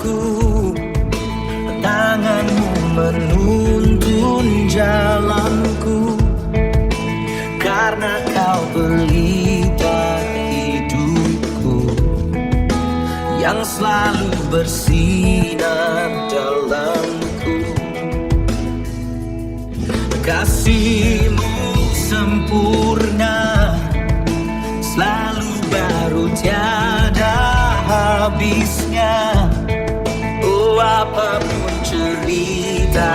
jalanku, tanganmu menuntun jalanku, karena kau pelita hidupku yang selalu bersinar dalamku. Kasih-Mu sempurna, selalu baru tiada habisnya. Oh, apapun cerita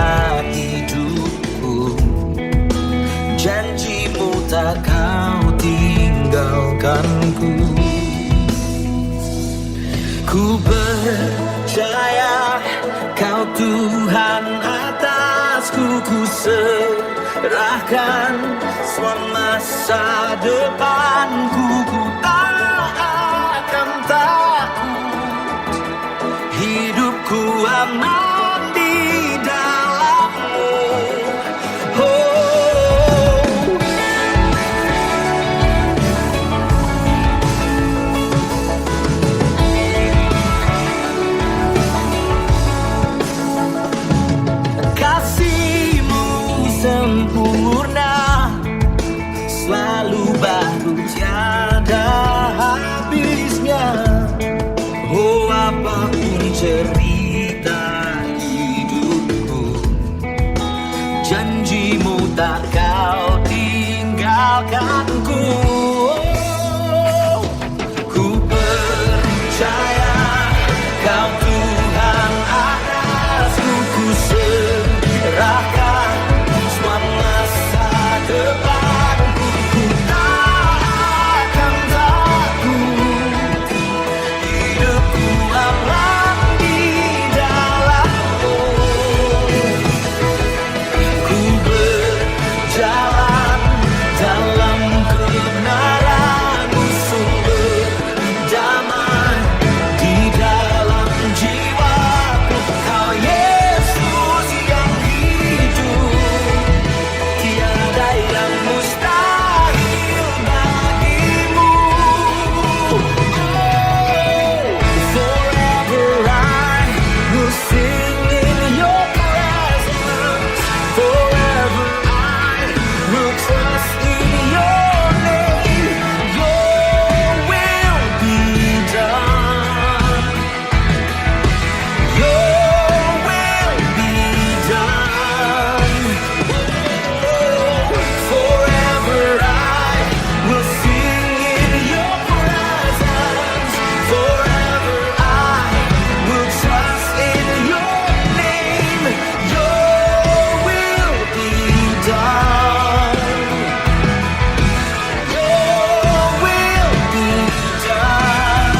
hidupku, janji-Mu tak kau tinggalkanku. Ku percaya Kau Tuhan atasku, ku serahkan semua masa depanku. Ku tak akan takut, hidupku aman di dalam-Mu. Kasih-Mu sempurna, selalu baru tiada habisnya. Oh, apapun cerita hidupku, janji-Mu tak kau tinggalkanku. Ku percaya Kau Tuhan atasku, ku serahkan semua masa depanku. Ku tak akan takut, hidupku aman di dalam-Mu. Ku berjalan dalam kebenaran-Mu, sumber damai di dalam jiwaku. Kau Yesus yang hidup, tiada yang mustahil bagimu. Forever I will sing in your presence. Forever I will trust in your name. Your will be done. Your will be done. Forever I will sing in your presence. Forever I will trust in your name. Your will be done. Your will be done.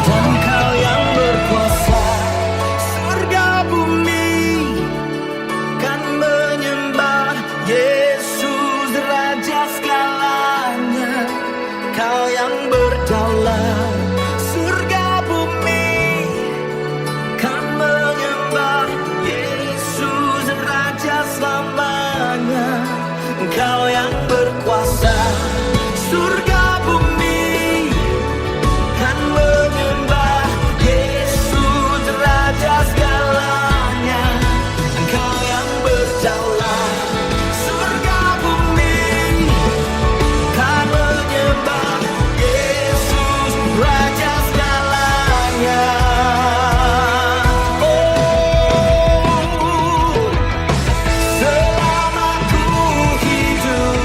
Dan Kau yang berkuasa surga bumi, kan menyembah Yesus Raja segalanya. Kau yang berdaulat surga bumi, kan menyembah Yesus Raja selamanya. Kau yang berkuasa surga bumi, kan menyembah Yesus Raja segalanya. Kau yang berdaulat surga bumi, kan menyembah Yesus Raja segalanya. Selama ku hidup,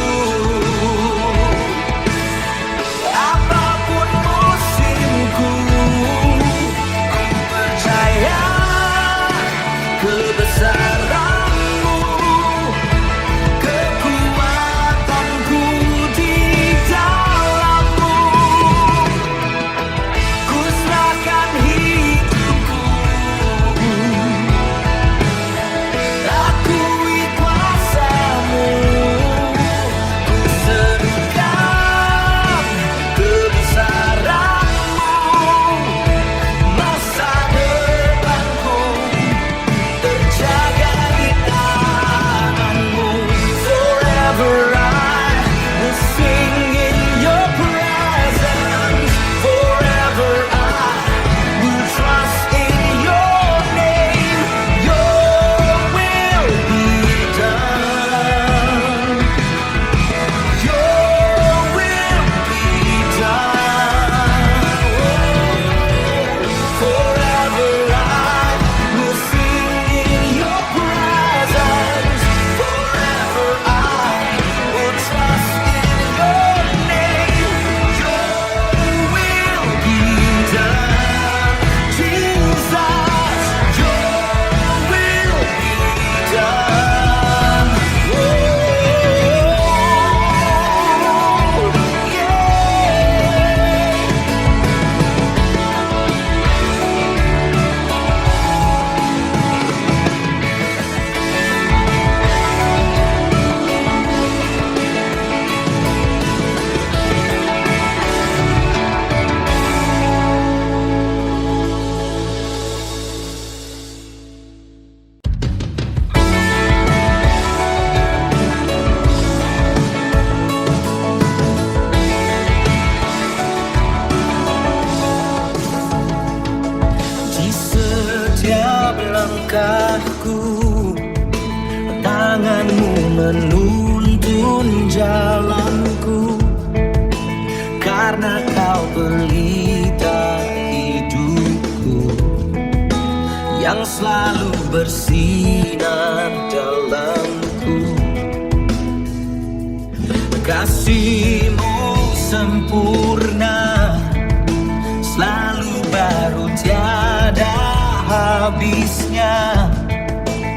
jalanku, karena kau pelita hidupku yang selalu bersinar dalamku. Kasih-Mu sempurna, selalu baru tiada habisnya.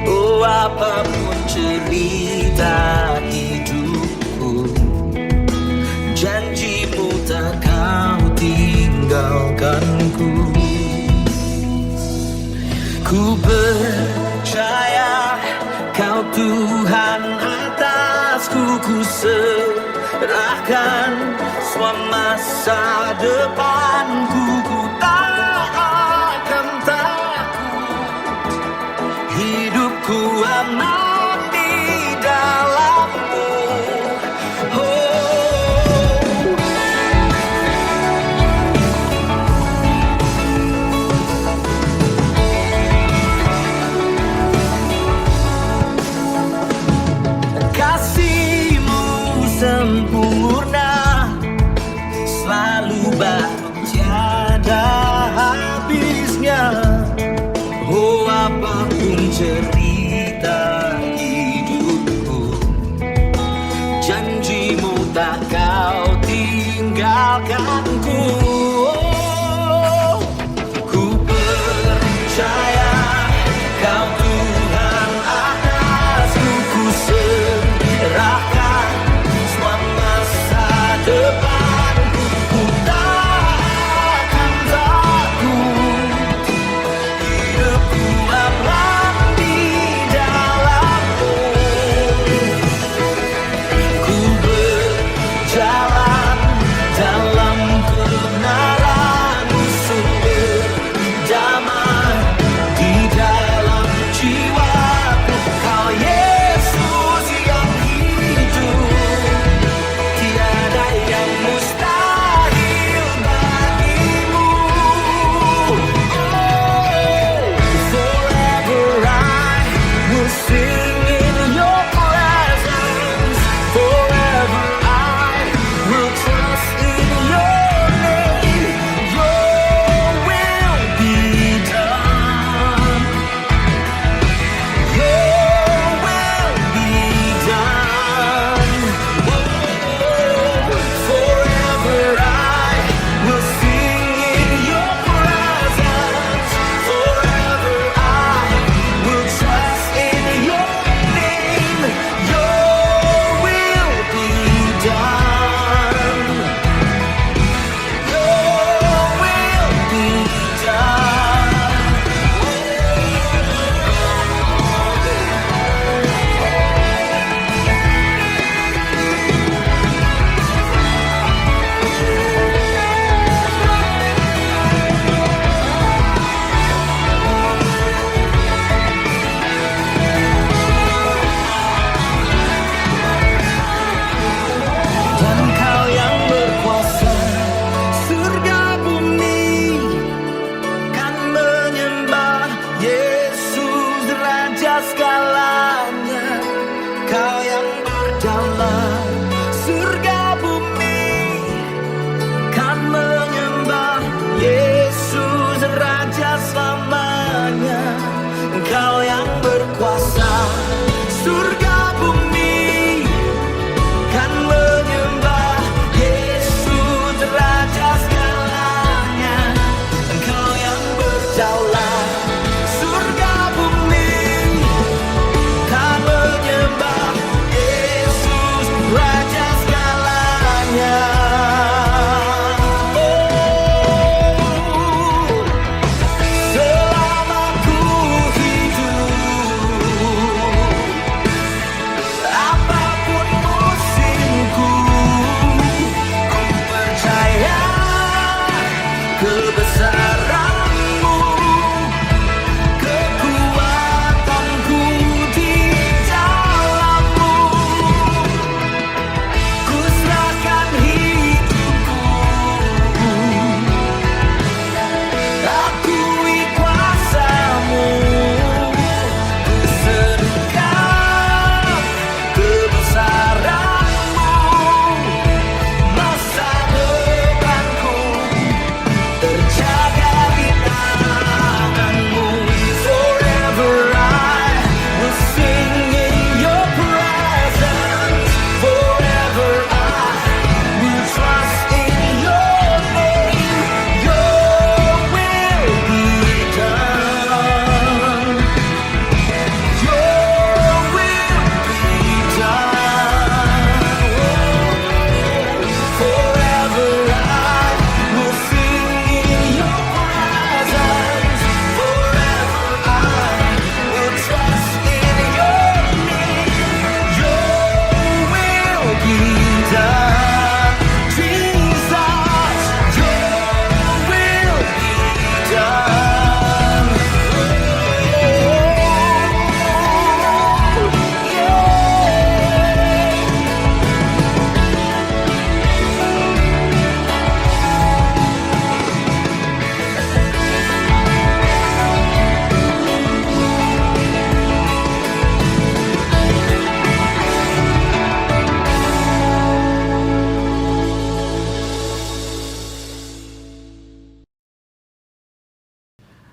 Oh, apapun cerita hidupku, janji-Mu tak kau tinggalkanku. Ku percaya kau Tuhan atasku, ku serahkan semua masa depanku. Ku tak akan takut, hidupku aman di dalam-Mu. Kasih-Mu sempurna, selalu baru tiada habisnya. Oh, apapun cerita hidupku, janji-Mu tak kau tinggalkanku. Oh, ku percaya kau Tuhan atasku, ku serahkan semua masa depanku. Ku tak akan takut, hidupku aman di dalam-Mu. Ku berjalan dalam kebenaran-Mu, sumber damai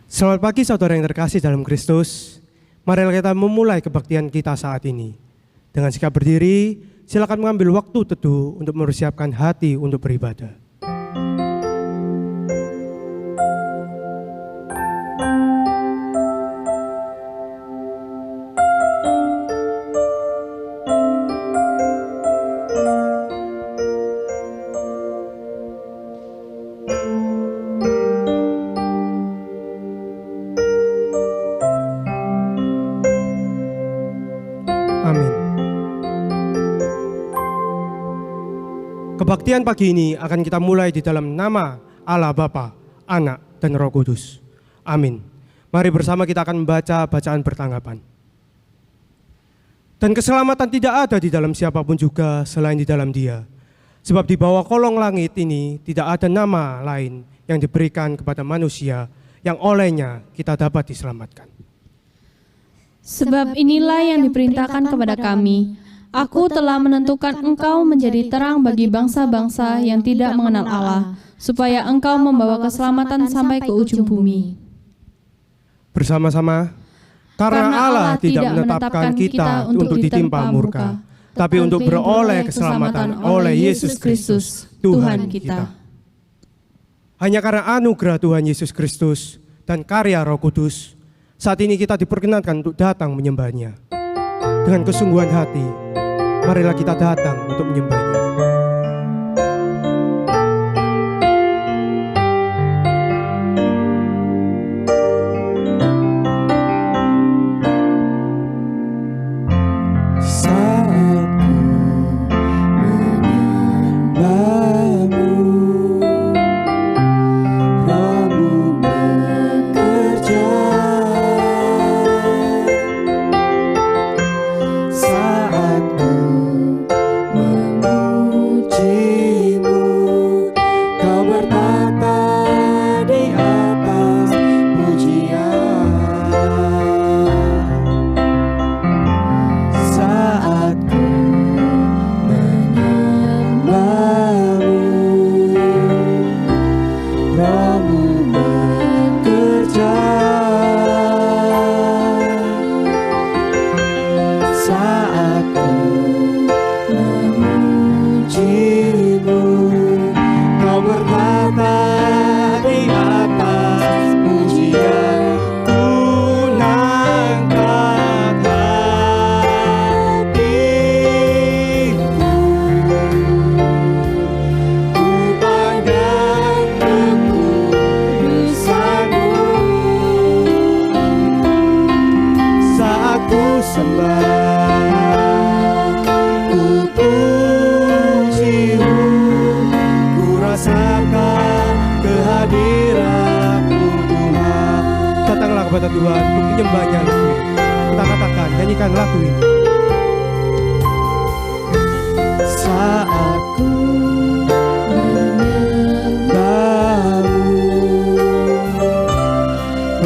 Selamat pagi saudara yang terkasih dalam Kristus. Marilah kita memulai kebaktian kita saat ini. Dengan sikap berdiri, silakan mengambil waktu teduh untuk mempersiapkan hati untuk beribadah. Amin. Kebaktian pagi ini akan kita mulai di dalam nama Allah Bapa, Anak, dan Roh Kudus. Amin. Mari bersama kita akan membaca bacaan bertanggapan. Dan keselamatan tidak ada di dalam siapapun juga selain di dalam Dia. Sebab di bawah kolong langit ini tidak ada nama lain yang diberikan kepada manusia yang olehnya kita dapat diselamatkan. Sebab inilah yang diperintahkan kepada kami. Aku telah menentukan engkau menjadi terang bagi bangsa-bangsa yang tidak mengenal Allah, supaya engkau membawa keselamatan sampai ke ujung bumi. Bersama-sama, karena Allah tidak menetapkan kita untuk ditimpa murka, tapi untuk beroleh keselamatan oleh Yesus Kristus, Tuhan kita. Hanya karena anugerah Tuhan Yesus Kristus dan karya Roh Kudus, saat ini kita diperkenankan untuk datang menyembahnya. Dengan kesungguhan hati, marilah kita datang untuk menyembahnya. Kepada Tuhan untuk menyembahnya lagu ini. Kita katakan, nyanyikan lagu ini. Saat ku menyembahmu,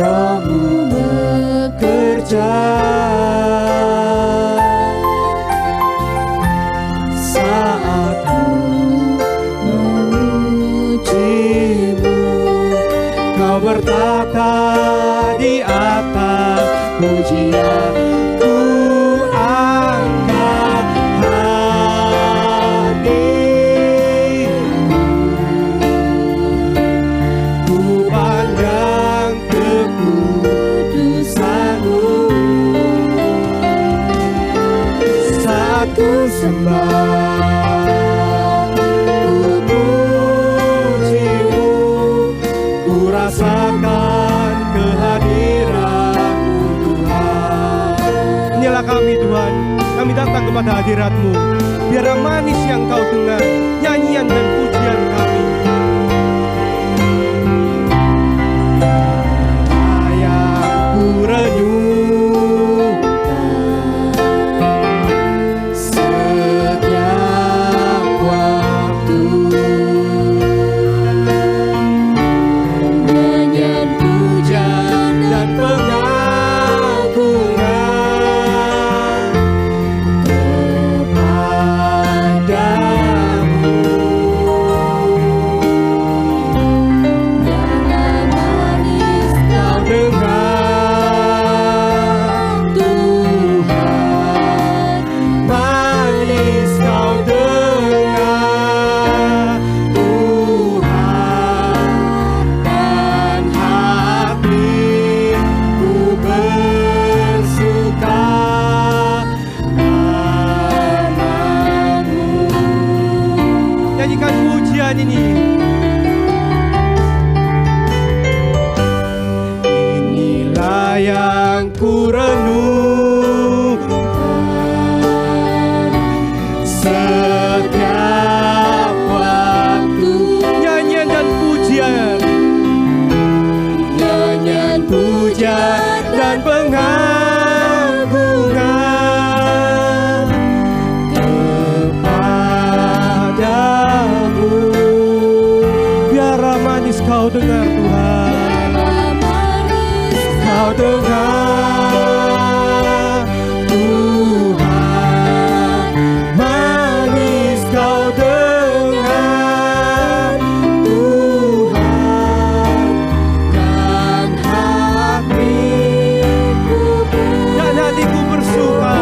Rohmu bekerja. Saat ku memujimu, Kau bertata di atas pujian, ku angkat hatiku, ku pandang kekudusan-Mu. Saat ku sembah, ku puji-Mu, ku rasakan kehadiran-Mu Tuhan. Inilah kami Tuhan, kami datang kepada hadirat-Mu. Biarlah manis yang Kau dengar, nyanyian dan pujian kami. Yang ku renyuhkan setiap waktu, nyanyian pujian dan pengagungan kepada nyanyikan pujian ini. Inilah yang ku renungkan setiap waktu. Nyanyian dan pujian, nyanyian pujian dan pengagungan kepadamu. Biarlah manis kau dengar Tuhan, kau dengar Tuhan, manis kau dengar Tuhan, dan hatiku bersuka,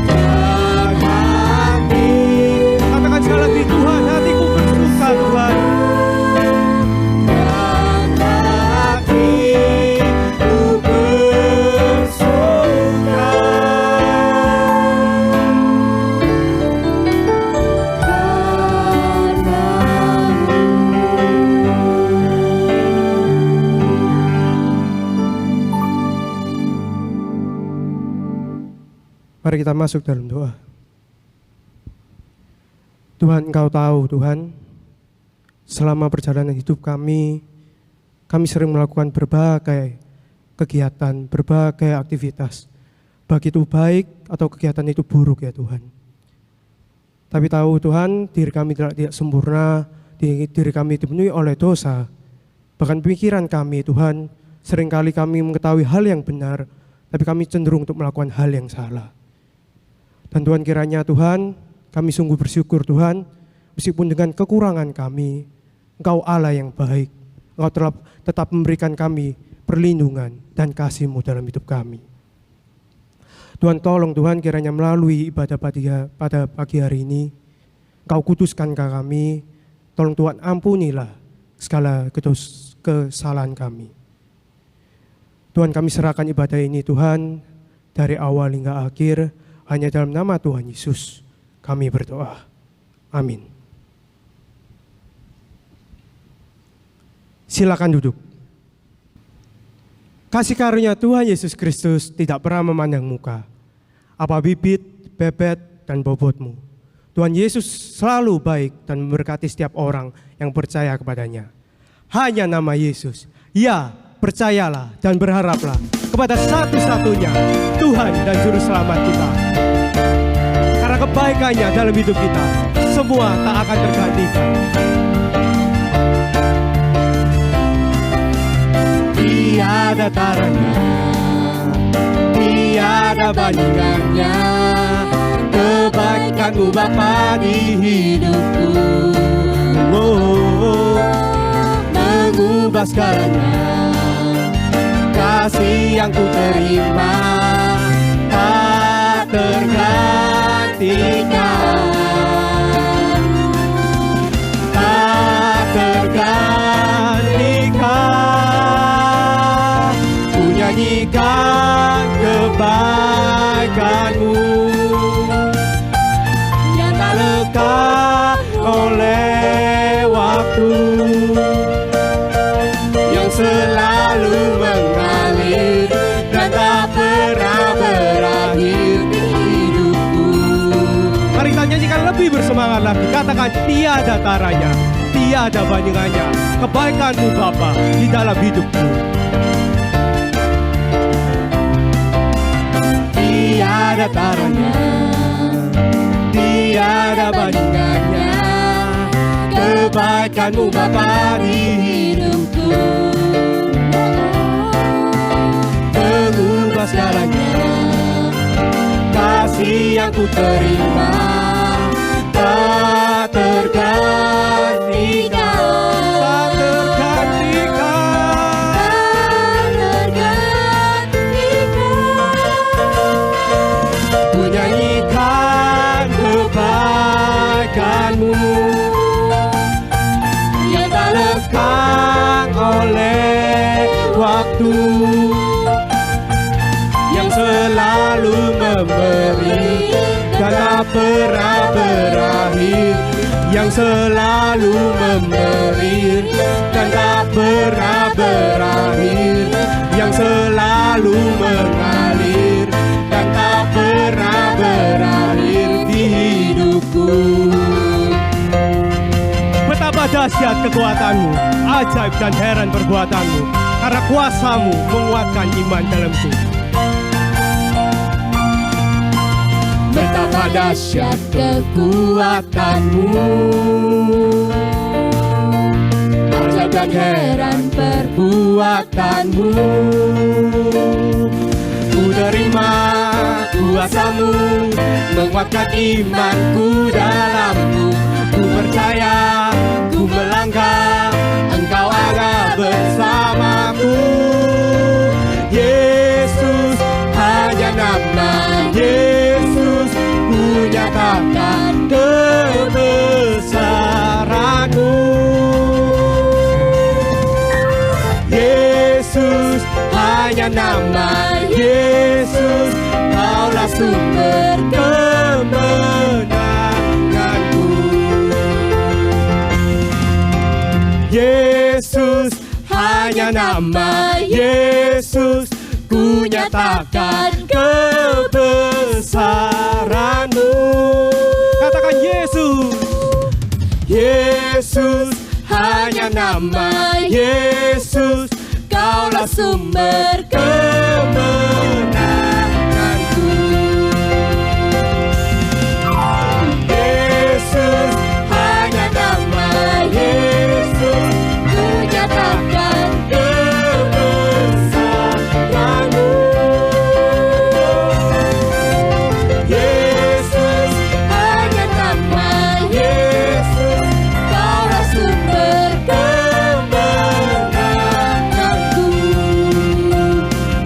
dan katakan sekali lagi, Tuhan, hatiku bersuka Tuhan. Mari kita masuk dalam doa. Tuhan, Engkau tahu Tuhan, selama perjalanan hidup kami sering melakukan berbagai kegiatan, berbagai aktivitas. Baik itu baik atau kegiatan itu buruk ya Tuhan. Tapi tahu Tuhan, diri kami tidak sempurna, diri kami dipenuhi oleh dosa. Bahkan pikiran kami Tuhan, seringkali kami mengetahui hal yang benar, tapi kami cenderung untuk melakukan hal yang salah. Dan Tuhan, kiranya Tuhan, kami sungguh bersyukur Tuhan, meskipun dengan kekurangan kami, Engkau Allah yang baik. Engkau tetap memberikan kami perlindungan dan kasih-Mu dalam hidup kami. Tuhan, tolong Tuhan, kiranya melalui ibadah pada pagi hari ini, Engkau kuduskan kami. Tolong Tuhan, ampunilah segala kesalahan kami. Tuhan, kami serahkan ibadah ini Tuhan, dari awal hingga akhir, hanya dalam nama Tuhan Yesus kami berdoa. Amin. Silakan duduk. Kasih karunia Tuhan Yesus Kristus tidak pernah memandang muka, apa bibit, bebet, dan bobotmu. Tuhan Yesus selalu baik dan memberkati setiap orang yang percaya kepadanya. Hanya nama Yesus. Ya, percayalah dan berharaplah kepada satu-satunya Tuhan dan Juru Selamat kita. Karena kebaikannya dalam hidup kita, semua tak akan tergantikan. Tiada taranya, tiada bandingannya, kebaikan-Mu Bapa di hidupku. Mengubah segalanya, kasih yang ku terima tak tergantikan, tak tergantikan. Ku nyanyikan kebaikan-Mu yang tak lekang oleh waktu, yang selalu mengalir dan tak pernah berakhir di hidupku. Mari kita nyanyikan lebih bersemangat lagi. Katakan, tiada taranya, tiada bandingannya, kebaikan-Mu Bapa di dalam hidupku. Tiada taranya, tiada bandingannya, kebaikan-Mu Bapa di hidupku. Mengubah segalanya, kasih yang ku terima tak tergantikan, tak tergantikan. Ku nyanyikan kebaikan-Mu yang tak lekang oleh waktu, yang selalu memberi dan tak pernah berakhir yang selalu memberi dan tak pernah berakhir, yang selalu mengalir dan tak pernah berakhir di hidupku. Betapa dahsyat kekuatanmu, ajaib dan heran perbuatanmu, karena kuasamu menguatkan iman dalamku. Betapa dahsyat kekuatanmu, ajaib dan heran perbuatanmu. Ku terima kuasamu, menguatkan imanku dalammu. Ku percaya, ku melangkah, Engkau ada bersamaku. Yesus, hanya nama Yesus, ku nyatakan kebesaranmu. Yesus, hanya nama Yesus, Kaulah sumber kemenanganku. Yesus, hanya nama Yesus, ku nyatakan kebesaranmu. Katakan Yesus. Yesus, hanya nama Yesus, Kaulah sumber kemenanganku. Yesus, hanya nama Yesus, ku nyatakan kebesaranmu. Yesus, hanya nama Yesus, Kaulah sumber kemenanganku.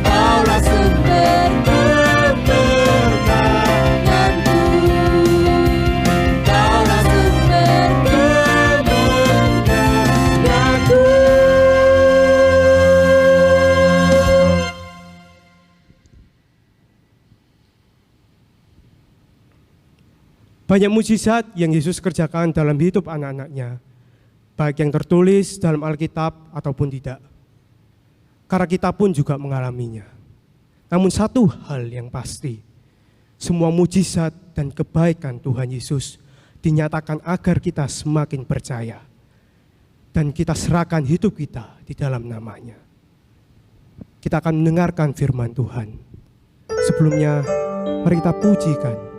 Kaulah sumber kemenanganku. Kaulah sumber kemenanganku. Banyak mujizat yang Yesus kerjakan dalam hidup anak-anaknya, baik yang tertulis dalam Alkitab ataupun tidak. Karena kita pun juga mengalaminya. Namun satu hal yang pasti, semua mujizat dan kebaikan Tuhan Yesus dinyatakan agar kita semakin percaya. Dan kita serahkan hidup kita di dalam namanya. Kita akan mendengarkan firman Tuhan. Sebelumnya, mari kita pujikan.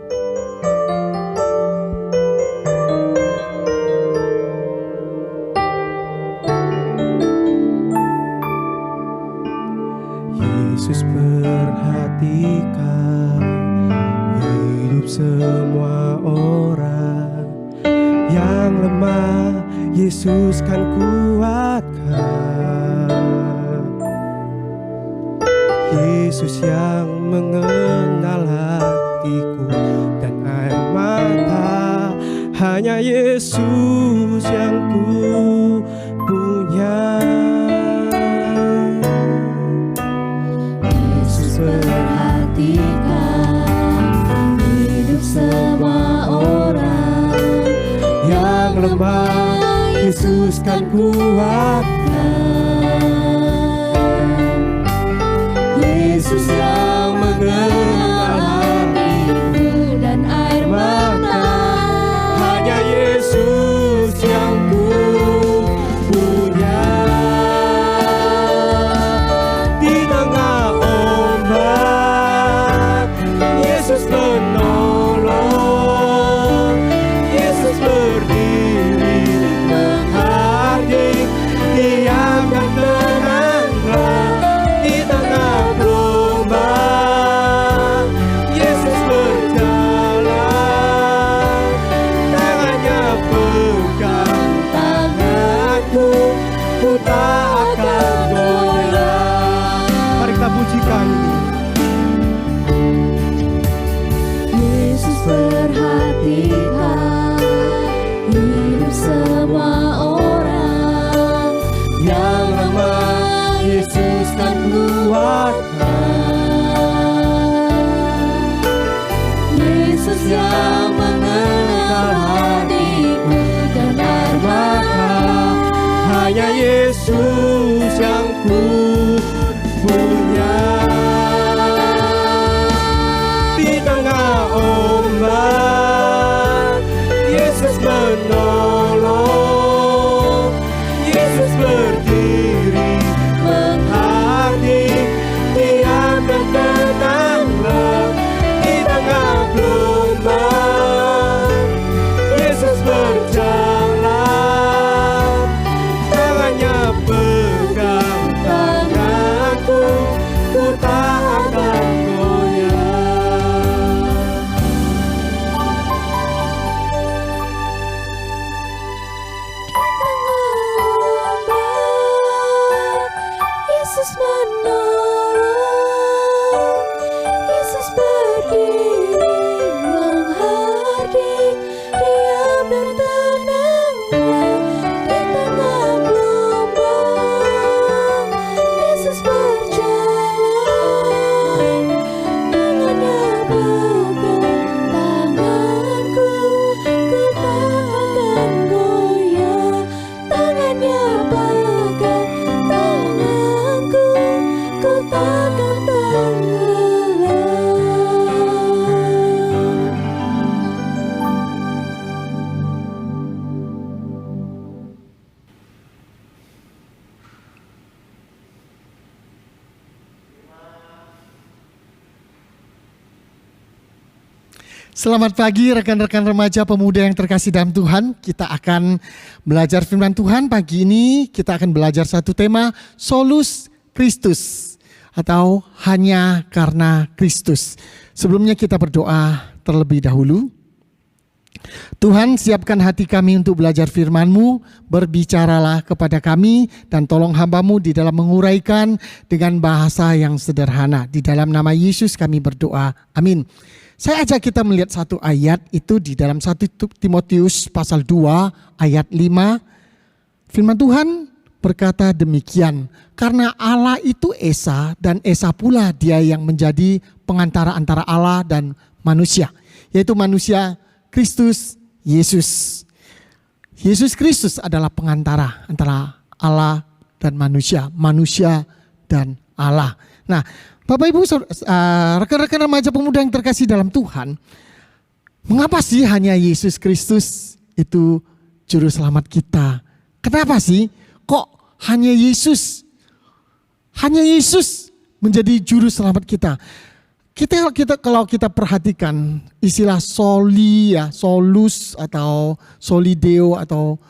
Yesus perhatikan hidup semua orang yang lemah, Yesus kan kuatkan. Yesus yang mengenal hatiku dan air mata, hanya Yesus yang ku punya. Perhatikan hidup semua orang yang lemah, Yesus kan kuatkan. Yesus yang mengenal hatiku dan air mata, hanya Yesus yang ku punya. Di tengah ombak, Yesus menolong. Yesus berdiri menghardik, diamkan tenanglah. Di tengah gelombang, Yesus berjalan. Tangannya pegang tanganku, ku tak akan goyah. Mari kita pujikan ini. Yesus perhatikan hidup semua orang Yang lemah, Yesus kan kuatkan. Yesus yang mengenal hatiku Yesus menolong, Yesus berdiri menghardik, diam dan tenanglah di tengah gelombang. Yesus berjalan, tangannya pegang tanganku, ku tak akan goyah. Tangannya pegang tanganku, ku takkan tenggelam. Selamat pagi rekan-rekan remaja pemuda yang terkasih dalam Tuhan. Kita akan belajar firman Tuhan pagi ini. Kita akan belajar satu tema, Solus Christus, atau hanya karena Kristus. Sebelumnya kita berdoa terlebih dahulu. Tuhan, siapkan hati kami untuk belajar firman-Mu, berbicaralah kepada kami dan tolong hamba-Mu di dalam menguraikan dengan bahasa yang sederhana. Di dalam nama Yesus kami berdoa, amin. Saya ajak kita melihat satu ayat itu di dalam 1 Timotius pasal 2 ayat 5. Firman Tuhan berkata demikian, karena Allah itu Esa dan Esa pula dia yang menjadi pengantara antara Allah dan manusia, yaitu manusia Kristus Yesus. Yesus Kristus adalah pengantara antara Allah dan manusia, manusia dan Allah. Nah, Bapak Ibu, rekan-rekan remaja pemuda yang terkasih dalam Tuhan, mengapa sih hanya Yesus Kristus itu juru selamat kita? Kenapa sih kok hanya Yesus menjadi juru selamat kita? Kita kalau kita perhatikan istilah soli ya, solus atau solideo atau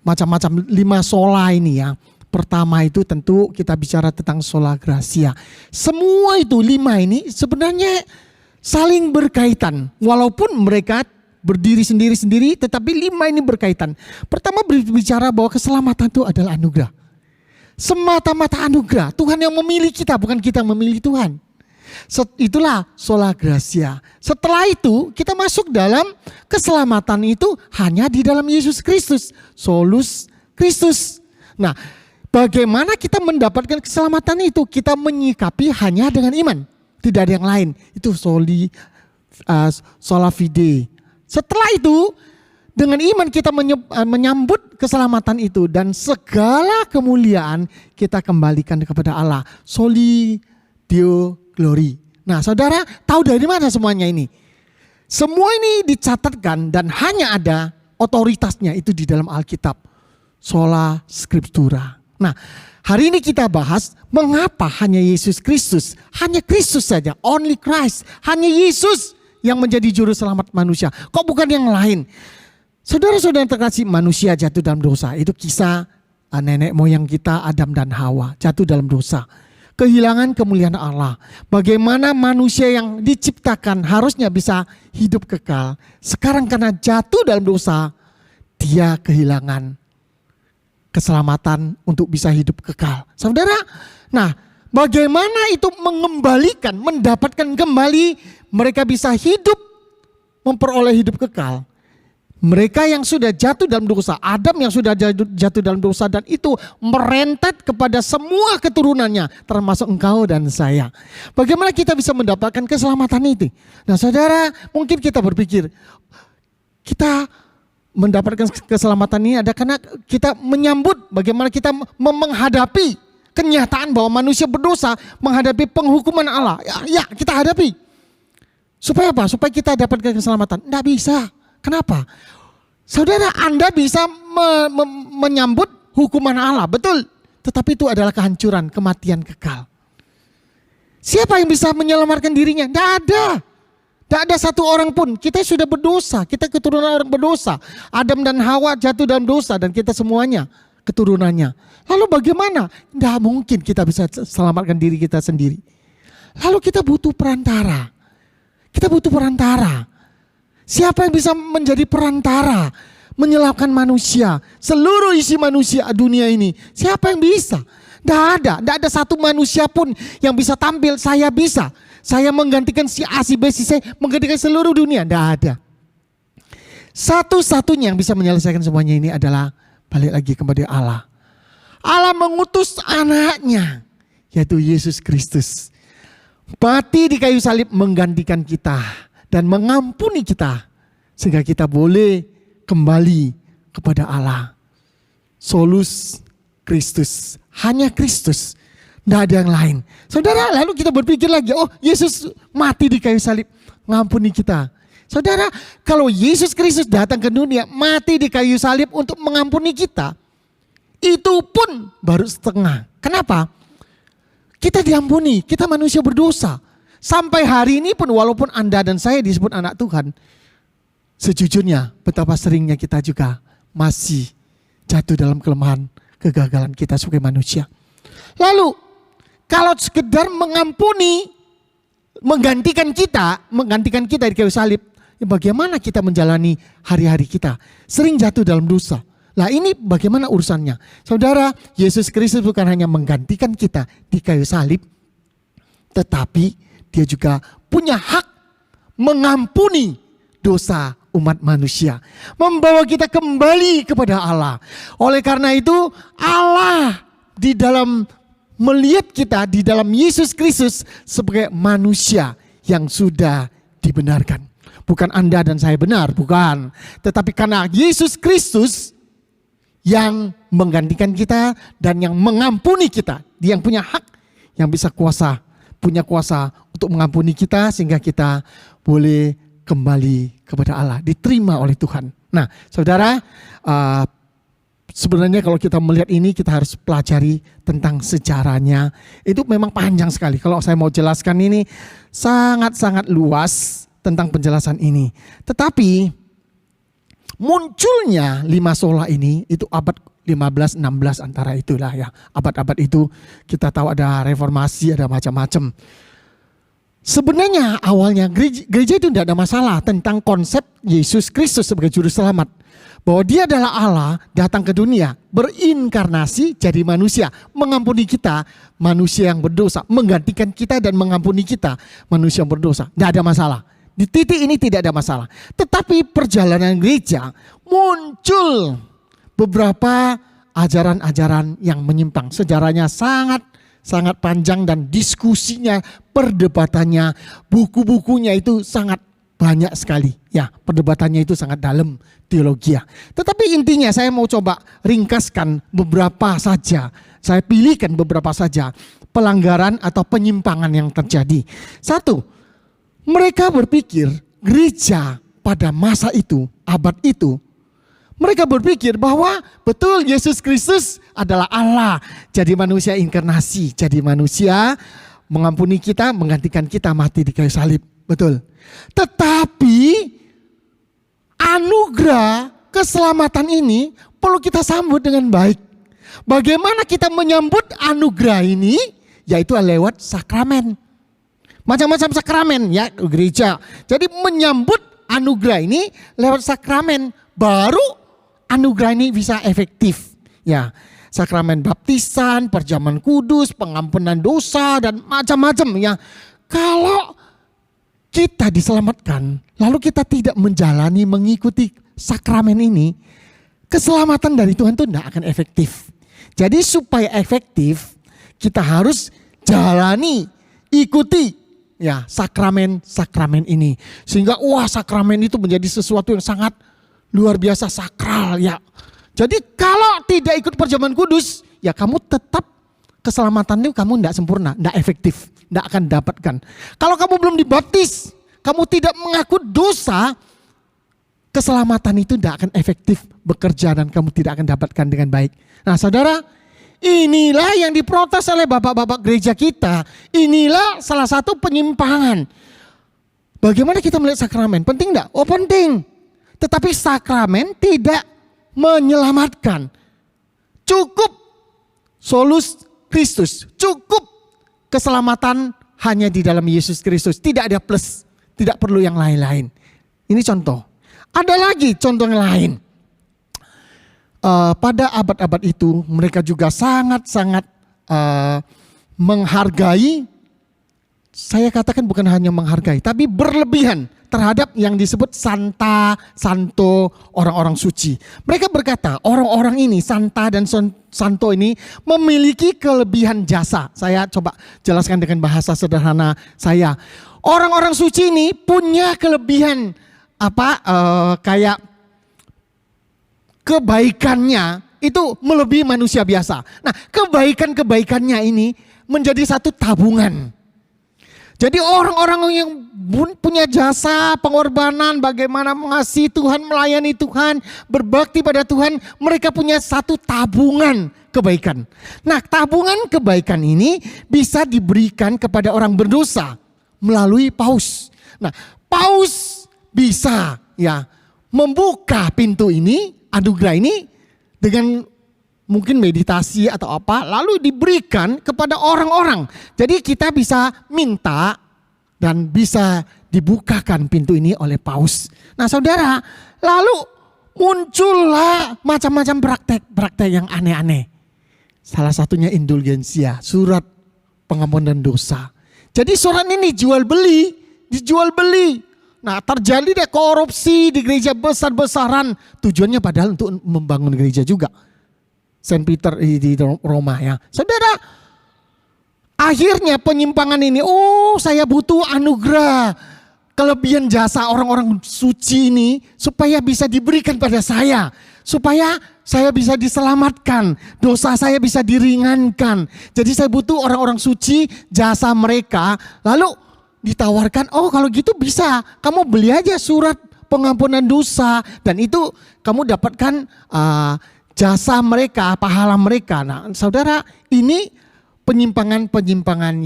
macam-macam 5 sola ini ya. Pertama itu tentu kita bicara tentang sola gratia. Semua itu 5 ini sebenarnya saling berkaitan. Walaupun mereka berdiri sendiri-sendiri, tetapi 5 ini berkaitan. Pertama berbicara bahwa keselamatan itu adalah anugerah. Semata-mata anugerah. Tuhan yang memilih kita, bukan kita yang memilih Tuhan. Itulah sola gratia. Setelah itu kita masuk dalam keselamatan itu hanya di dalam Yesus Kristus. Solus Kristus. Nah, bagaimana kita mendapatkan keselamatan itu? Kita menyikapi hanya dengan iman, tidak ada yang lain. Itu sola fide. Setelah itu dengan iman kita menyambut keselamatan itu dan segala kemuliaan kita kembalikan kepada Allah. Soli Deo Glory. Nah, saudara tahu dari mana semuanya ini? Semua ini dicatatkan dan hanya ada otoritasnya itu di dalam Alkitab. Sola Scriptura. Nah, hari ini kita bahas mengapa hanya Yesus Kristus. Hanya Kristus saja, only Christ. Hanya Yesus yang menjadi juru selamat manusia. Kok bukan yang lain? Saudara-saudara yang terkasih, manusia jatuh dalam dosa. Itu kisah nenek moyang kita Adam dan Hawa jatuh dalam dosa. Kehilangan kemuliaan Allah. Bagaimana manusia yang diciptakan harusnya bisa hidup kekal. Sekarang karena jatuh dalam dosa, dia kehilangan keselamatan untuk bisa hidup kekal. Saudara, nah bagaimana itu mengembalikan, mendapatkan kembali mereka bisa hidup, memperoleh hidup kekal. Mereka yang sudah jatuh dalam dosa, Adam yang sudah jatuh dalam dosa dan itu merentet kepada semua keturunannya, termasuk engkau dan saya. Bagaimana kita bisa mendapatkan keselamatan itu? Nah saudara, mungkin kita berpikir, kita mendapatkan keselamatan ini ada karena kita menyambut bagaimana kita menghadapi kenyataan bahwa manusia berdosa, menghadapi penghukuman Allah. Ya kita hadapi. Supaya apa? Supaya kita dapatkan keselamatan. Tidak bisa. Kenapa? Saudara, Anda bisa menyambut hukuman Allah, betul. Tetapi itu adalah kehancuran, kematian kekal. Siapa yang bisa menyelamatkan dirinya? Tidak ada. Tidak ada satu orang pun. Kita sudah berdosa, kita keturunan orang berdosa. Adam dan Hawa jatuh dalam dosa dan kita semuanya keturunannya. Lalu bagaimana? Tidak mungkin kita bisa selamatkan diri kita sendiri. Lalu kita butuh perantara. Kita butuh perantara. Siapa yang bisa menjadi perantara, menyelamatkan manusia, seluruh isi manusia dunia ini? Siapa yang bisa? Tidak ada satu manusia pun yang bisa tampil, saya bisa. Saya menggantikan si A, si B, si C, menggantikan seluruh dunia. Tidak ada. Satu-satunya yang bisa menyelesaikan semuanya ini adalah balik lagi kepada Allah. Allah mengutus anaknya, yaitu Yesus Kristus. Mati di kayu salib menggantikan kita dan mengampuni kita. Sehingga kita boleh kembali kepada Allah. Solus Kristus, hanya Kristus, tidak ada yang lain. Saudara, lalu kita berpikir lagi, oh Yesus mati di kayu salib, ngampuni kita. Saudara, kalau Yesus Kristus datang ke dunia, mati di kayu salib untuk mengampuni kita, itu pun baru setengah. Kenapa? Kita diampuni, kita manusia berdosa. Sampai hari ini pun walaupun Anda dan saya disebut anak Tuhan, sejujurnya betapa seringnya kita juga masih jatuh dalam kelemahan, kegagalan kita sebagai manusia. Lalu kalau sekedar mengampuni, menggantikan kita di kayu salib, ya bagaimana kita menjalani hari-hari kita? Sering jatuh dalam dosa. Lah ini bagaimana urusannya? Saudara, Yesus Kristus bukan hanya menggantikan kita di kayu salib, tetapi dia juga punya hak mengampuni dosa umat manusia, membawa kita kembali kepada Allah. Oleh karena itu Allah di dalam melihat kita di dalam Yesus Kristus sebagai manusia yang sudah dibenarkan. Bukan Anda dan saya benar, bukan. Tetapi karena Yesus Kristus yang menggantikan kita dan yang mengampuni kita. Dia yang punya hak, yang bisa punya kuasa untuk mengampuni kita sehingga kita boleh kembali kepada Allah, diterima oleh Tuhan. Nah, saudara, sebenarnya kalau kita melihat ini kita harus pelajari tentang sejarahnya. Itu memang panjang sekali. Kalau saya mau jelaskan ini sangat-sangat luas tentang penjelasan ini. Tetapi munculnya 5 sola ini itu abad 15-16 antara itulah ya. Abad-abad itu kita tahu ada reformasi, ada macam-macam. Sebenarnya awalnya gereja itu tidak ada masalah tentang konsep Yesus Kristus sebagai juru selamat. Bahwa dia adalah Allah datang ke dunia, berinkarnasi jadi manusia, mengampuni kita manusia yang berdosa, menggantikan kita dan mengampuni kita manusia yang berdosa. Tidak ada masalah. Di titik ini tidak ada masalah. Tetapi perjalanan gereja muncul beberapa ajaran-ajaran yang menyimpang. Sejarahnya sangat panjang dan diskusinya, perdebatannya, buku-bukunya itu sangat banyak sekali. Ya, perdebatannya itu sangat dalam teologi. Tetapi intinya saya mau coba ringkaskan beberapa saja. Saya pilihkan beberapa saja pelanggaran atau penyimpangan yang terjadi. Satu, mereka berpikir gereja pada masa itu, abad itu, mereka berpikir bahwa betul Yesus Kristus adalah Allah. Jadi manusia inkarnasi. Jadi manusia mengampuni kita, menggantikan kita mati di kayu salib. Betul. Tetapi anugerah keselamatan ini perlu kita sambut dengan baik. Bagaimana kita menyambut anugerah ini? Yaitu lewat sakramen. Macam-macam sakramen ya gereja. Jadi menyambut anugerah ini lewat sakramen. Baru anugerah ini bisa efektif. Ya, sakramen baptisan, perjamuan kudus, pengampunan dosa dan macam-macam ya. Kalau kita diselamatkan, lalu kita tidak menjalani mengikuti sakramen ini, keselamatan dari Tuhan itu tidak akan efektif. Jadi supaya efektif, kita harus jalani, ikuti ya sakramen ini. Sehingga sakramen itu menjadi sesuatu yang sangat luar biasa sakral ya. Jadi kalau tidak ikut perjamuan kudus, ya kamu tetap keselamatan itu kamu tidak sempurna, tidak efektif, tidak akan dapatkan. Kalau kamu belum dibaptis, kamu tidak mengaku dosa, keselamatan itu tidak akan efektif bekerja dan kamu tidak akan dapatkan dengan baik. Nah saudara, inilah yang diprotes oleh bapak-bapak gereja kita. Inilah salah satu penyimpangan. Bagaimana kita melihat sakramen? Penting enggak? Oh penting. Tetapi sakramen tidak menyelamatkan. Cukup solus Kristus. Cukup keselamatan hanya di dalam Yesus Kristus. Tidak ada plus. Tidak perlu yang lain-lain. Ini contoh. Ada lagi contoh yang lain. Pada abad-abad itu mereka juga sangat-sangat menghargai, saya katakan bukan hanya menghargai, tapi berlebihan terhadap yang disebut santa, santo, orang-orang suci. Mereka berkata orang-orang ini, santa dan santo ini memiliki kelebihan jasa. Saya coba jelaskan dengan bahasa sederhana saya. Orang-orang suci ini punya kelebihan kayak kebaikannya itu melebihi manusia biasa. Nah, kebaikannya ini menjadi satu tabungan. Jadi orang-orang yang punya jasa pengorbanan, bagaimana mengasihi Tuhan, melayani Tuhan, berbakti pada Tuhan, mereka punya satu tabungan kebaikan. Nah, tabungan kebaikan ini bisa diberikan kepada orang berdosa melalui paus. Nah, paus bisa membuka pintu ini, anugerah ini dengan mungkin meditasi atau apa, lalu diberikan kepada orang-orang. Jadi kita bisa minta dan bisa dibukakan pintu ini oleh paus. Nah saudara, lalu muncullah macam-macam praktek yang aneh-aneh. Salah satunya indulgensia, surat pengampunan dosa. Jadi surat ini dijual beli. Nah terjadi deh korupsi di gereja besar-besaran. Tujuannya padahal untuk membangun gereja juga. Saint Peter di Roma ya. Saudara, akhirnya penyimpangan ini, saya butuh anugerah, kelebihan jasa orang-orang suci ini supaya bisa diberikan pada saya. Supaya saya bisa diselamatkan, dosa saya bisa diringankan. Jadi saya butuh orang-orang suci, jasa mereka. Lalu ditawarkan, kalau gitu bisa, kamu beli aja surat pengampunan dosa. Dan itu kamu dapatkan jasa mereka, pahala mereka. Nah, saudara, ini penyimpangan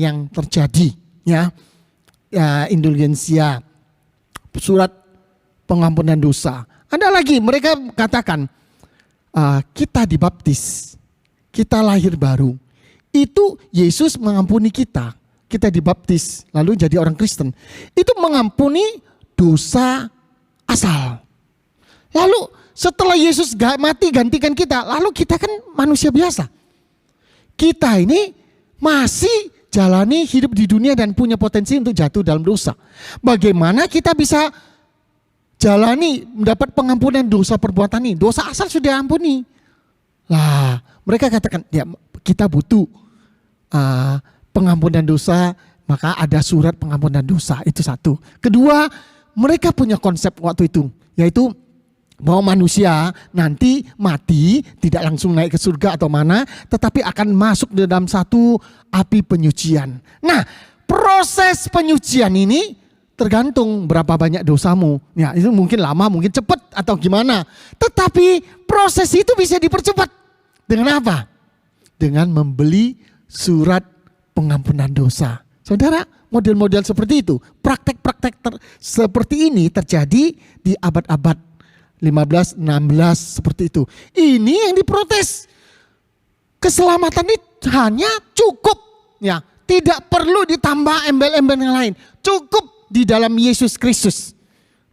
yang terjadi, ya indulgensia, surat pengampunan dosa. Ada lagi, mereka katakan kita dibaptis, kita lahir baru. Itu Yesus mengampuni kita dibaptis, lalu jadi orang Kristen. Itu mengampuni dosa asal. Lalu setelah Yesus mati gantikan kita, lalu kita kan manusia biasa. Kita ini masih jalani hidup di dunia dan punya potensi untuk jatuh dalam dosa. Bagaimana kita bisa jalani mendapat pengampunan dosa perbuatan ini? Dosa asal sudah ampuni. Lah, mereka katakan, ya kita butuh pengampunan dosa, maka ada surat pengampunan dosa, itu satu. Kedua, mereka punya konsep waktu itu, yaitu bahwa manusia nanti mati tidak langsung naik ke surga atau mana, tetapi akan masuk dalam satu api penyucian. Nah, proses penyucian ini tergantung berapa banyak dosamu. Ya, itu mungkin lama, mungkin cepat atau gimana. Tetapi proses itu bisa dipercepat. Dengan apa? Dengan membeli surat pengampunan dosa. Saudara, model-model seperti itu, praktek-praktek seperti ini terjadi di abad-abad 15, 16 seperti itu. Ini yang diprotes. Keselamatan ini hanya cukup, ya, tidak perlu ditambah embel-embel yang lain. Cukup di dalam Yesus Kristus.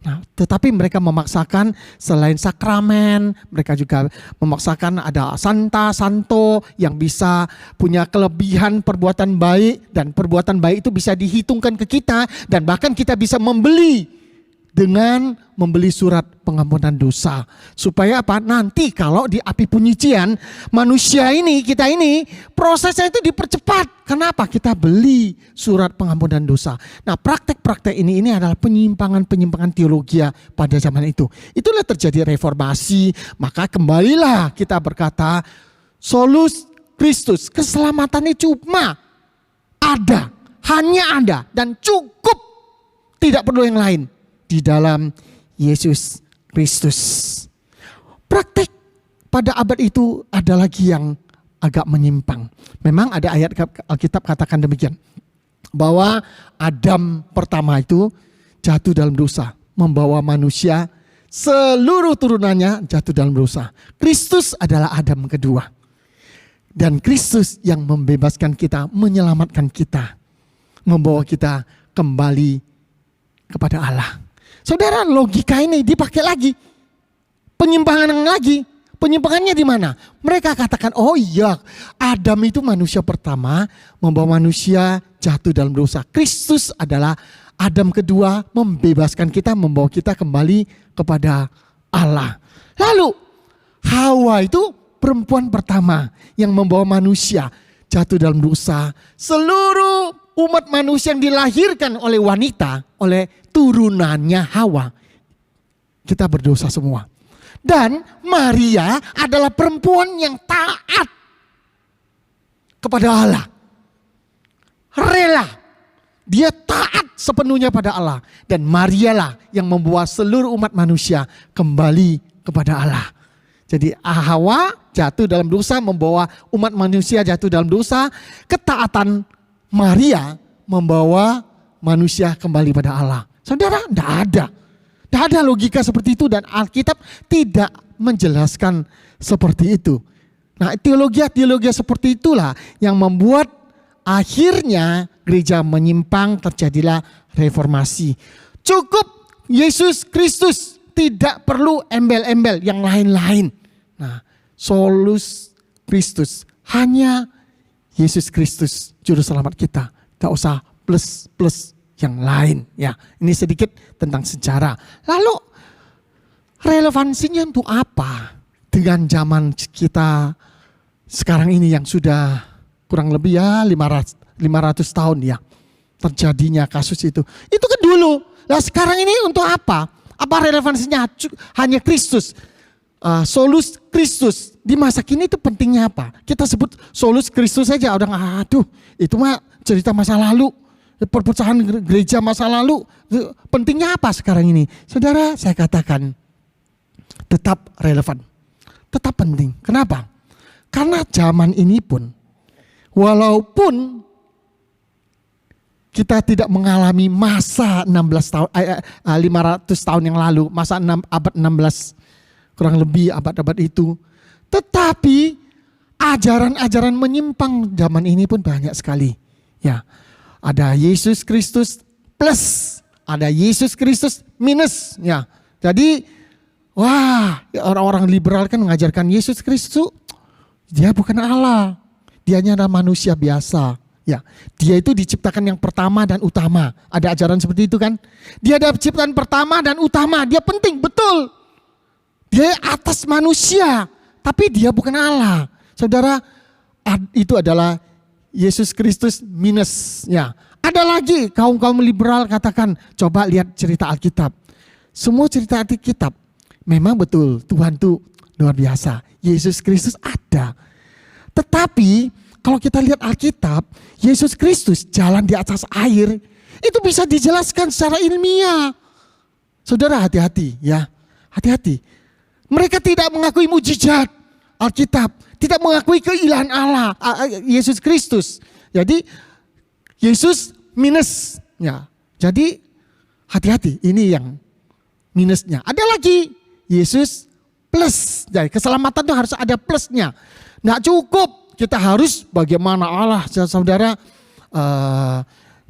Nah, tetapi mereka memaksakan selain sakramen, mereka juga memaksakan ada santa, santo yang bisa punya kelebihan perbuatan baik, dan perbuatan baik itu bisa dihitungkan ke kita, dan bahkan kita bisa membeli dengan membeli surat pengampunan dosa. Supaya apa? Nanti kalau di api penyucian, manusia ini, kita ini, prosesnya itu dipercepat. Kenapa? Kita beli surat pengampunan dosa. Nah, praktek-praktek ini adalah penyimpangan-penyimpangan teologi pada zaman itu. Itulah terjadi reformasi. Maka kembalilah kita berkata, solus Kristus, keselamatan ini cuma ada, hanya ada, dan cukup, tidak perlu yang lain. Di dalam Yesus Kristus. Praktek pada abad itu ada lagi yang agak menyimpang. Memang ada ayat Alkitab katakan demikian, bahwa Adam pertama itu jatuh dalam dosa, membawa manusia seluruh turunannya jatuh dalam dosa. Kristus adalah Adam kedua. Dan Kristus yang membebaskan kita, menyelamatkan kita, membawa kita kembali kepada Allah. Saudara, logika ini dipakai lagi. Penyimpangan lagi. Penyimpangannya di mana? Mereka katakan, oh iya, Adam itu manusia pertama, membawa manusia jatuh dalam dosa. Kristus adalah Adam kedua, membebaskan kita, membawa kita kembali kepada Allah. Lalu Hawa itu perempuan pertama yang membawa manusia jatuh dalam dosa. Seluruh umat manusia yang dilahirkan oleh wanita, oleh turunannya Hawa, kita berdosa semua. Dan Maria adalah perempuan yang taat kepada Allah. Rela. Dia taat sepenuhnya pada Allah. Dan Maria lah yang membawa seluruh umat manusia kembali kepada Allah. Jadi Hawa jatuh dalam dosa, membawa umat manusia jatuh dalam dosa. Ketaatan Maria membawa manusia kembali pada Allah. Saudara, tidak ada. Tidak ada logika seperti itu dan Alkitab tidak menjelaskan seperti itu. Nah, teologi seperti itulah yang membuat akhirnya gereja menyimpang, terjadilah reformasi. Cukup Yesus Kristus, tidak perlu embel-embel yang lain-lain. Nah, solus Kristus, hanya Yesus Kristus juru selamat kita. Tidak usah plus-plus yang lain, ya. Ini sedikit tentang sejarah. Lalu relevansinya untuk apa dengan zaman kita sekarang ini yang sudah kurang lebih ya 500 tahun ya terjadinya kasus itu. Itu kan dulu. Nah sekarang ini untuk apa? Apa relevansinya? Hanya Kristus. Solus Kristus. Di masa kini itu pentingnya apa? Kita sebut solus Kristus saja. Orang aduh itu mah cerita masa lalu. Perpecahan gereja masa lalu. Pentingnya apa sekarang ini? Saudara, saya katakan tetap relevan. Tetap penting. Kenapa? Karena zaman ini pun walaupun kita tidak mengalami masa 500 tahun yang lalu, masa abad 16 kurang lebih abad-abad itu, tetapi ajaran-ajaran menyimpang zaman ini pun banyak sekali. Ya. Ada Yesus Kristus plus, ada Yesus Kristus minus. Ya, jadi orang-orang liberal kan mengajarkan Yesus Kristus, dia bukan Allah, dianya adalah manusia biasa. Ya, dia itu diciptakan yang pertama dan utama. Ada ajaran seperti itu kan? Dia ada ciptaan pertama dan utama, dia penting, betul. Dia atas manusia, tapi dia bukan Allah. Saudara, itu adalah Yesus Kristus minus. Ya, ada lagi kaum liberal katakan, coba lihat cerita Alkitab. Semua cerita Alkitab memang betul Tuhan itu luar biasa. Yesus Kristus ada. Tetapi kalau kita lihat Alkitab, Yesus Kristus jalan di atas air itu bisa dijelaskan secara ilmiah. Saudara hati-hati ya, hati-hati. Mereka tidak mengakui mujizat Alkitab, tidak mengakui keilahan Allah, Yesus Kristus. Jadi Yesus minus. Ya. Jadi hati-hati, ini yang minusnya. Ada lagi Yesus plus. Jadi keselamatan itu harus ada plusnya. Nggak cukup, kita harus bagaimana Allah, saudara.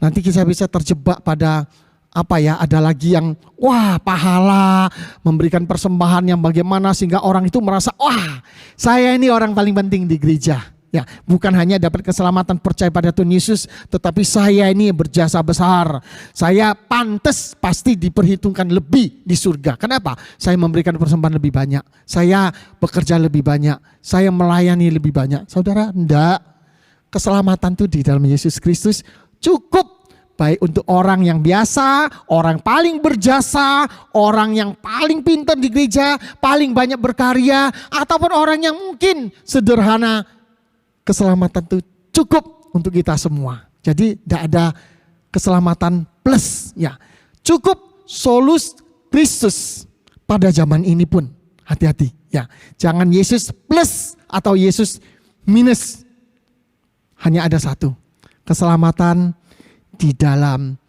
Nanti kita bisa terjebak pada ada lagi yang pahala, memberikan persembahan yang bagaimana sehingga orang itu merasa saya ini orang paling penting di gereja. Ya, bukan hanya dapat keselamatan percaya pada Tuhan Yesus, tetapi saya ini berjasa besar. Saya pantas pasti diperhitungkan lebih di surga. Kenapa? Saya memberikan persembahan lebih banyak. Saya bekerja lebih banyak. Saya melayani lebih banyak. Saudara, enggak. Keselamatan itu di dalam Yesus Kristus cukup. Baik untuk orang yang biasa, orang paling berjasa, orang yang paling pintar di gereja, paling banyak berkarya, ataupun orang yang mungkin sederhana, keselamatan itu cukup untuk kita semua. Jadi tidak ada keselamatan plus. Ya, cukup solus Kristus pada zaman ini pun. Hati-hati. Ya, jangan Yesus plus atau Yesus minus. Hanya ada satu, keselamatan di dalam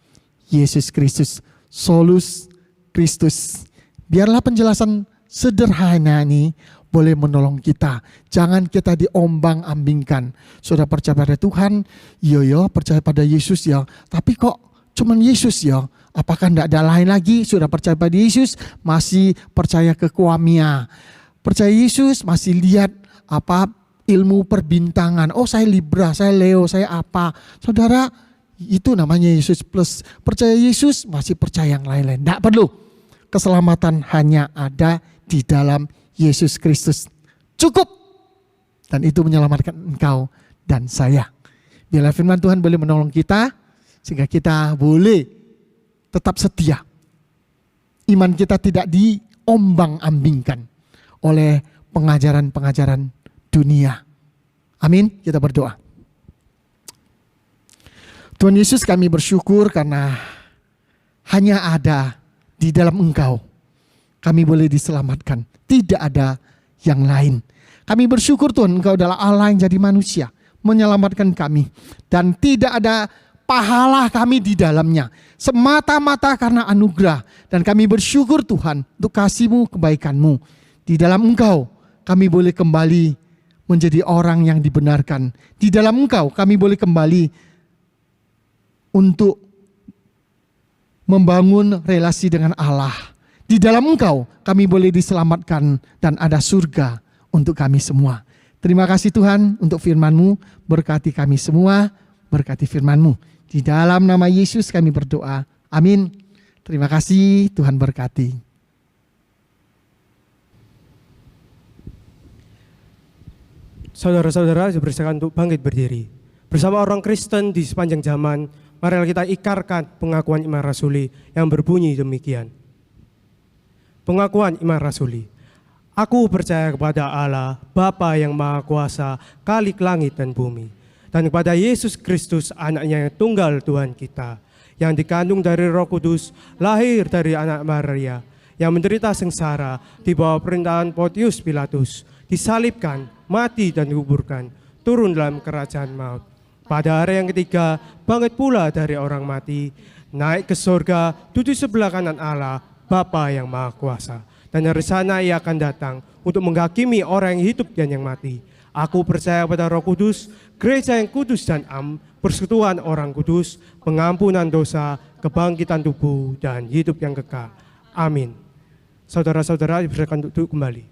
Yesus Kristus, solus Kristus. Biarlah penjelasan sederhana ini boleh menolong kita. Jangan kita diombang-ambingkan. Sudah percaya pada Tuhan, iya percaya pada Yesus ya. Tapi kok cuman Yesus ya? Apakah tidak ada lain lagi? Sudah percaya pada Yesus, masih percaya ke Kwamia. percaya Yesus masih lihat apa ilmu perbintangan. Oh, saya Libra, saya Leo, saya apa. Saudara, itu namanya Yesus plus. Percaya Yesus masih percaya yang lain-lain. Tidak perlu. Keselamatan hanya ada di dalam Yesus Kristus. Cukup. Dan itu menyelamatkan engkau dan saya. Biarlah firman Tuhan boleh menolong kita sehingga kita boleh tetap setia. Iman kita tidak diombang-ambingkan oleh pengajaran-pengajaran dunia. Amin. Kita berdoa. Tuhan Yesus, kami bersyukur karena hanya ada di dalam Engkau kami boleh diselamatkan. Tidak ada yang lain. Kami bersyukur Tuhan, Engkau adalah Allah yang jadi manusia, menyelamatkan kami. Dan tidak ada pahala kami di dalamnya. Semata-mata karena anugerah. Dan kami bersyukur Tuhan untuk kasih-Mu, kebaikan-Mu. Di dalam Engkau kami boleh kembali menjadi orang yang dibenarkan. Di dalam Engkau kami boleh kembali untuk membangun relasi dengan Allah. Di dalam Engkau kami boleh diselamatkan dan ada surga untuk kami semua. Terima kasih Tuhan untuk firman-Mu. Berkati kami semua, berkati firman-Mu. Di dalam nama Yesus kami berdoa. Amin. Terima kasih, Tuhan berkati. Saudara-saudara, dipersilakan untuk bangkit berdiri. Bersama orang Kristen di sepanjang zaman, marilah kita ikarkan pengakuan iman rasuli yang berbunyi demikian. Pengakuan iman rasuli. Aku percaya kepada Allah, Bapa yang Maha Kuasa, Khalik langit dan bumi, dan kepada Yesus Kristus, anaknya yang tunggal Tuhan kita, yang dikandung dari Roh Kudus, lahir dari anak Maria, yang menderita sengsara di bawah perintahan Pontius Pilatus, disalibkan, mati dan dikuburkan, turun dalam kerajaan maut. Pada hari yang ketiga, bangkit pula dari orang mati, naik ke surga, duduk sebelah kanan Allah, Bapa yang Maha Kuasa. Dan dari sana ia akan datang untuk menghakimi orang yang hidup dan yang mati. Aku percaya pada Roh Kudus, gereja yang kudus dan am, persekutuan orang kudus, pengampunan dosa, kebangkitan tubuh, dan hidup yang kekal. Amin. Saudara-saudara, dipersilakan untuk duduk kembali.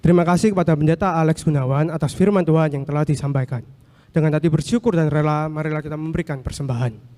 Terima kasih kepada Pendeta Alex Gunawan atas firman Tuhan yang telah disampaikan. Dengan hati bersyukur dan rela, marilah kita memberikan persembahan.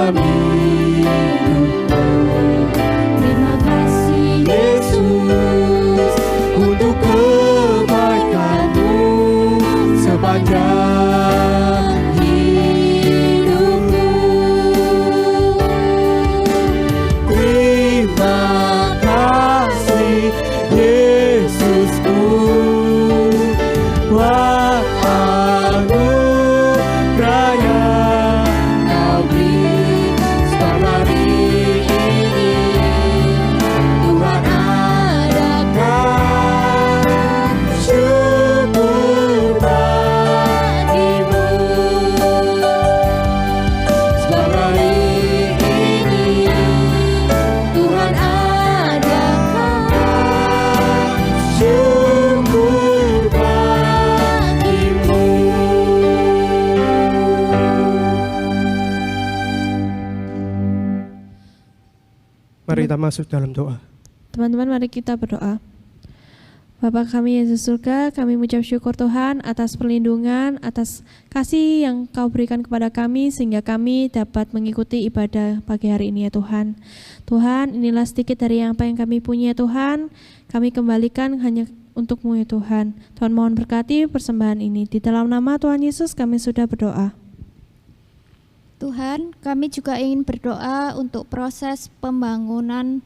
dalam hidupku. Mari kita masuk dalam doa. Teman-teman, mari kita berdoa. Bapa kami yang di surga, kami mengucap syukur Tuhan atas perlindungan, atas kasih yang Kau berikan kepada kami sehingga kami dapat mengikuti ibadah pagi hari ini ya Tuhan. Tuhan, inilah sedikit dari apa yang kami punya Tuhan, kami kembalikan hanya untuk-Mu ya Tuhan. Tuhan mohon berkati persembahan ini. Di dalam nama Tuhan Yesus kami sudah berdoa. Tuhan, kami juga ingin berdoa untuk proses pembangunan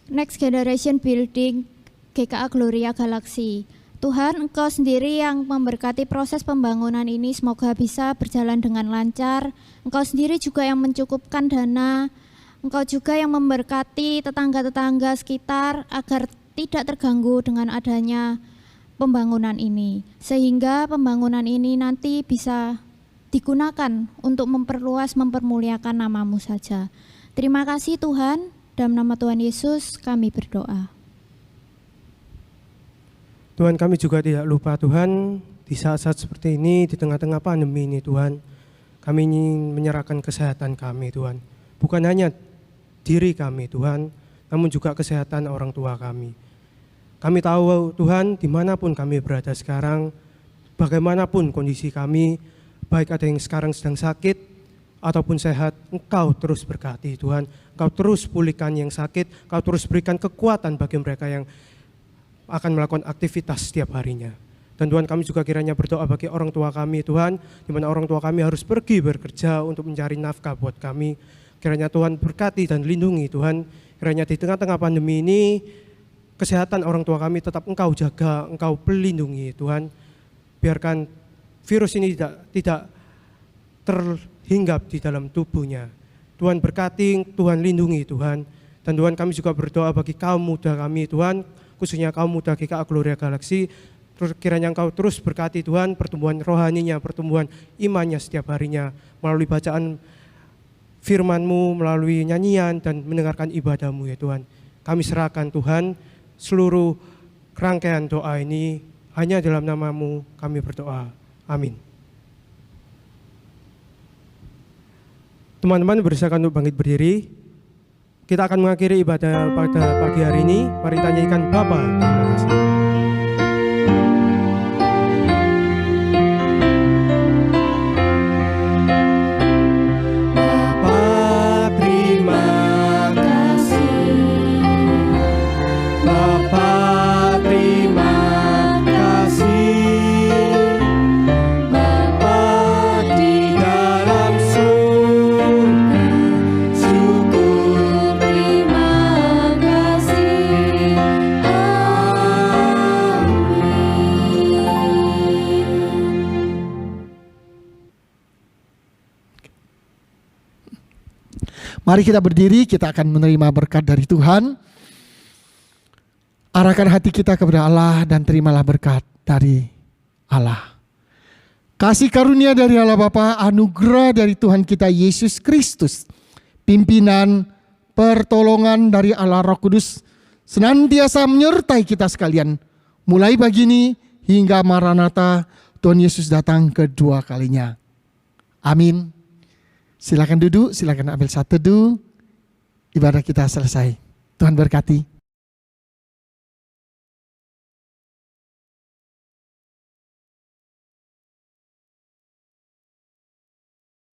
Next Generation Building GKA Gloria Galaxy. Tuhan, Engkau sendiri yang memberkati proses pembangunan ini, semoga bisa berjalan dengan lancar. Engkau sendiri juga yang mencukupkan dana, Engkau juga yang memberkati tetangga-tetangga sekitar agar tidak terganggu dengan adanya pembangunan ini. Sehingga pembangunan ini nanti bisa digunakan untuk memperluas, mempermuliakan nama-Mu saja. Terima kasih Tuhan, dalam nama Tuhan Yesus kami berdoa. Tuhan, kami juga tidak lupa Tuhan, di saat-saat seperti ini, di tengah-tengah pandemi ini Tuhan, kami ingin menyerahkan kesehatan kami Tuhan. Bukan hanya diri kami Tuhan, namun juga kesehatan orang tua kami. Kami tahu Tuhan, dimanapun kami berada sekarang, bagaimanapun kondisi kami, baik ada yang sekarang sedang sakit ataupun sehat, Engkau terus berkati Tuhan. Engkau terus pulihkan yang sakit, Engkau terus berikan kekuatan bagi mereka yang akan melakukan aktivitas setiap harinya. Dan Tuhan, kami juga kiranya berdoa bagi orang tua kami Tuhan, di mana orang tua kami harus pergi bekerja untuk mencari nafkah buat kami. Kiranya Tuhan berkati dan lindungi Tuhan. Kiranya di tengah-tengah pandemi ini, kesehatan orang tua kami tetap Engkau jaga, Engkau pelindungi Tuhan. Biarkan virus ini tidak terhinggap di dalam tubuhnya. Tuhan berkati, Tuhan lindungi Tuhan. Dan Tuhan, kami juga berdoa bagi kaum muda kami Tuhan, khususnya kaum muda GKA Gloria Galaxy. Kiranya Engkau terus berkati Tuhan, pertumbuhan rohaninya, pertumbuhan imannya setiap harinya, melalui bacaan firman-Mu, melalui nyanyian dan mendengarkan ibadah-Mu ya Tuhan. Kami serahkan Tuhan seluruh rangkaian doa ini, hanya dalam nama-Mu kami berdoa. Amin. Teman-teman, bersilakan untuk bangkit berdiri. Kita akan mengakhiri ibadah pada pagi hari ini. Mari kita nyanyikan Bapa, terima kasih. Mari kita berdiri, kita akan menerima berkat dari Tuhan. Arahkan hati kita kepada Allah dan terimalah berkat dari Allah. Kasih karunia dari Allah Bapa, anugerah dari Tuhan kita Yesus Kristus, pimpinan, pertolongan dari Allah Roh Kudus, senantiasa menyertai kita sekalian, mulai pagi ini hingga Maranatha, Tuhan Yesus datang kedua kalinya. Amin. Silakan duduk, silakan ambil satu teduh. Ibadah kita selesai. Tuhan berkati.